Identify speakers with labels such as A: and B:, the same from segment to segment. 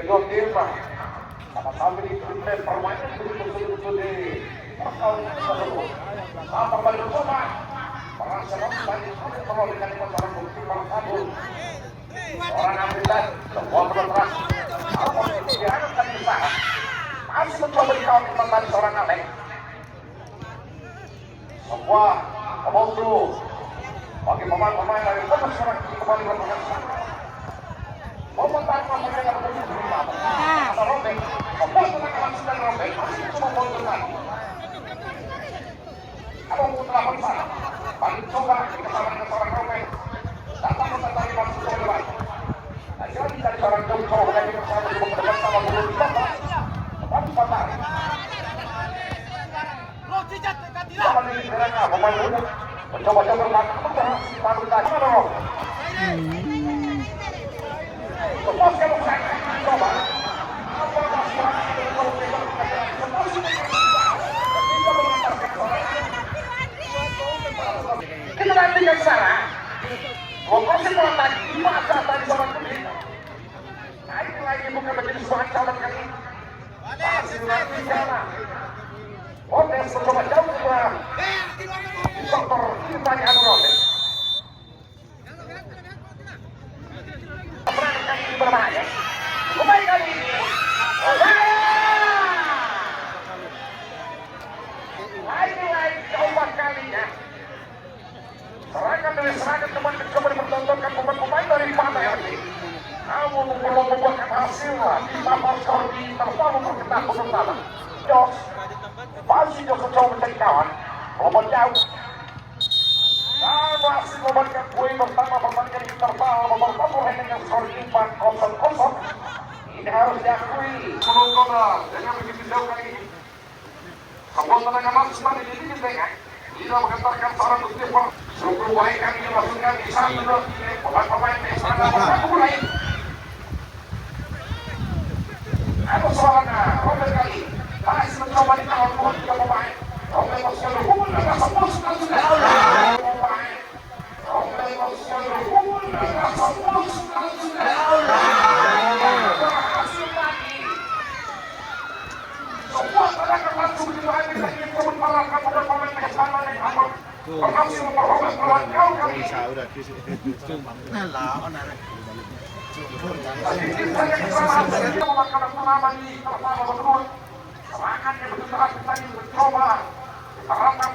A: Firma, sama-sama di permainan betul-betul di perkawinan seluruh. Apa balik coba? Para sebab balik kalau dengan orang bukti kabur. Orang ambilan sebuah berkeras. Apa yang harus kami usaha? Masih mencoba dikawal kembali seorang Alek. Sebuah omong dulu bagi pemain-pemain dari kota seorang kembali berkeras. Momentan mereka yang bertemu dengan ada robek, membuat penekanan sedang robek, masih cuma membutuhkan. Apa putra bangsa, bagi coba kesalahan seorang robek, datang tentang masuk ke depan. Jadi dari seorang jauh-jauh lagi bersama di depan sama bulu di bawah, tetapi patah. Sama ini mereka pemain muda, mencoba-coba melakukan berhasil pada tadi. Kita nantikan sana. Lokasi bola tadi masa tadi sama kuning. Naik lagi bukan menjadi sebuah calon kali. Masih lagi sana. Odes mencoba jauh ke sektor kita di anu Odes. Berbahaya. Kembali kali ini. Lagi keempat kalinya. Serangan dari serangan teman mencoba dipertontonkan pemain dari pantai ini. Namun belum membuahkan hasil di babak skor di terpalu berketat pertama. Jos masih Jos mencoba mencari kawan. Lompat jauh. Masih memberikan poin pertama pertandingan interval nomor 40 dengan skor 4-0. Ini harus diakui menonton dengan begitu jauh kali ini. Sebuah tenaga maksimal di sini dengan tidak mengantarkan seorang receiver. Sungguh baik kami dimasukkan di satu pemain-pemain yang sangat mulai. Ada seorang Robert kali masih mencoba di tahun 3 pemain. Robert masih berhubung dengan sepuluh sekali sudah.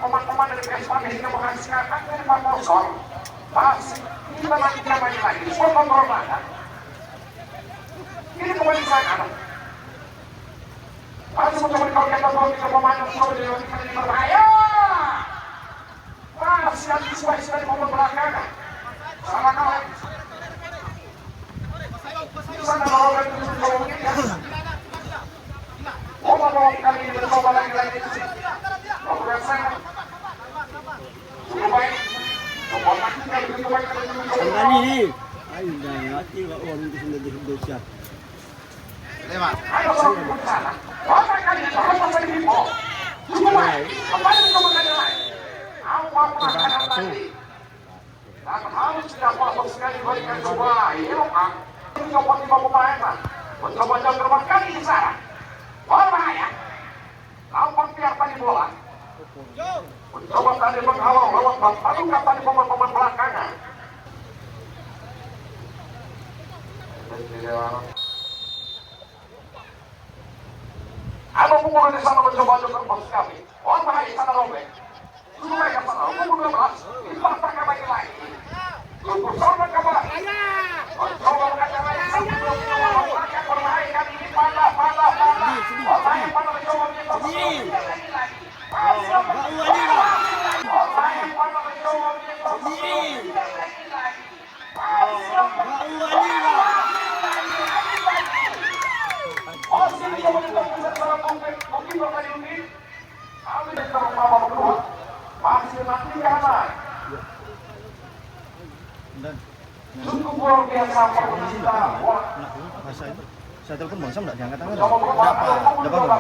A: Pemain-pemain dari Vespa hingga menghasilkan angka 5-0. Masih kita lanjutkan main lagi. Semua kontrol banget. Ini kembali sana. Masih mencoba dikawalkan kontrol tiga pemain yang mencoba dilewatkan ini berbahaya. Masih antisipasi dari momen belakangan. Salah kalah. Sana melakukan mencoba mengingat. Momen kali ini mencoba lagi-lagi. Lakukan sana. Cukup baik.
B: Kembali. Ayo dah, hati kau orang itu sudah dihidupkan.
A: Lewat. Ayo lakukan sana. Apa kali ini? Apa kali ini? Cukup baik. Kembali mencoba lagi. Apa pelaksanaan tadi? Dan harus tidak pasang sekali berikan coba. Hilangkan. Mencoba 5 pemain. Mencoba jauh terbang kali di sana. Berbahaya. Nampak biar tadi bola. Mencoba tadi menghalau lewat padukan tadi pemain-pemain belakangan. Ada punggung di sana mencoba juga terbatas kami. Orang bahaya sana robek. Sudah mereka sana, punggung 12. Dipatahkan lagi. Untuk sana kabar. Mencoba mengajak lagi. Sampai berbahaya kali ini. Panah. Berbahaya panah mencoba mencoba. Cukup luar biasa pemerintah.
B: Saya telepon Bang Sam enggak diangkat tangan. Enggak apa.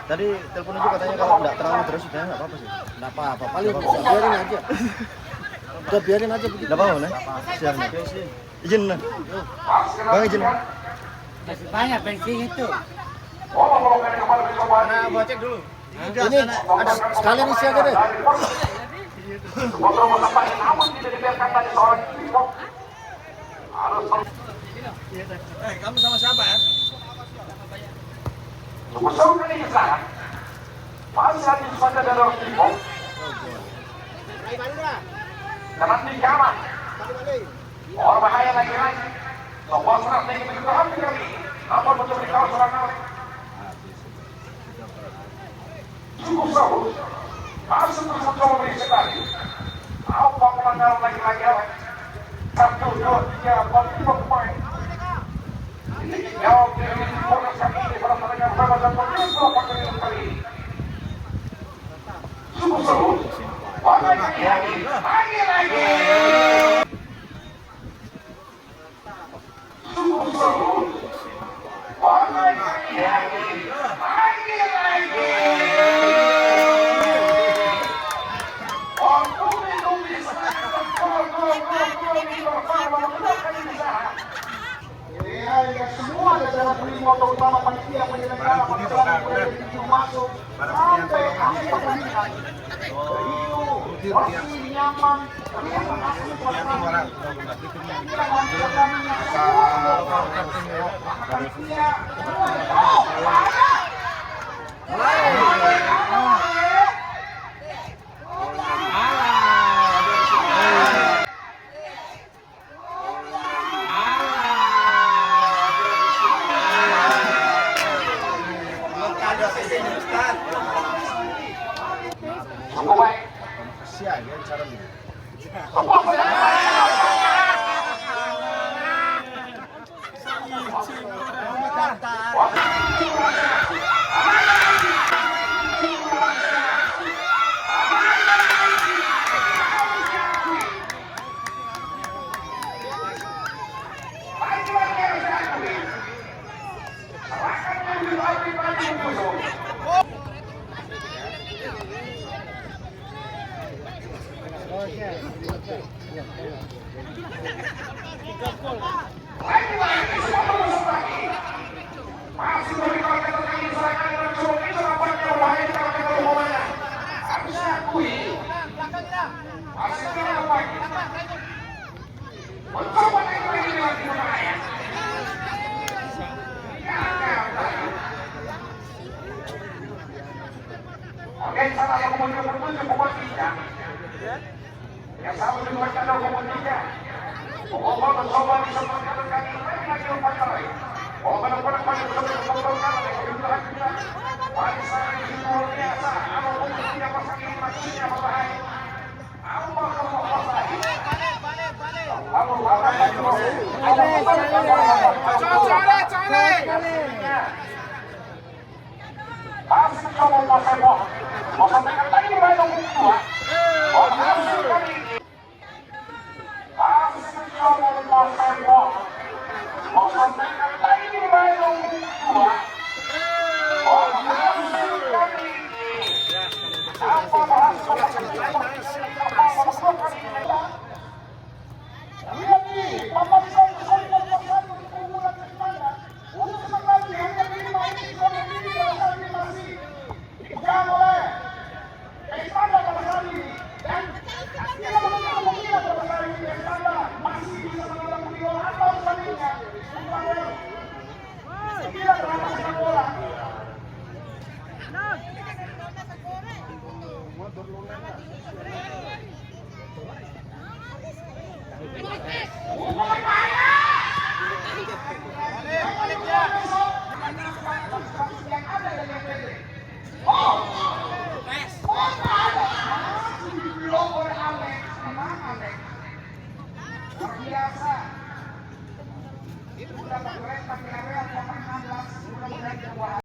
B: Tadi telepon itu katanya kalau enggak terlalu terus sudah enggak apa-apa sih.
C: Enggak apa-apa, paling biarin aja. Udah biarin aja begitu.
B: Enggak apa-apa, Nah. Siap. Izin, Nah. Bang izin.
C: Masih banyak bensin itu.
A: Bola-bola kembali mencoba.
B: Nah, gua cek dulu.
C: Ini ada sekalian isi aja deh.
A: Kontrol mencapai namun tidak dibiarkan tadi seorang Timo. Harus
B: Kamu sama siapa ya?
A: Sebesar kali ke sana. Masih ada saja dari orang Timo. Karena di kanan. Orang bahaya lagi-lagi. Sebuah strategi begitu hampir kali. Namun betul di kawasan serangan. Cukup jauh. Masih terus mencoba beristirahat. Apa pelanggaran lagi-lagi awak? 1, 2, 3, 4, 5 pemain. Ini jauh dari bola kali ini bersama dengan Ramadan Pemimpin Pemimpin kali ini. Cukup jauh. Lagi-lagi. Cukup jauh. Semua jajaran motor utama panitia penyelenggara pelaksanaan begitu masuk sampai akhir pertandingan. Itu bersih nyaman, kelihatan asli pelaksanaan. Biasa. Itu sudah bergerak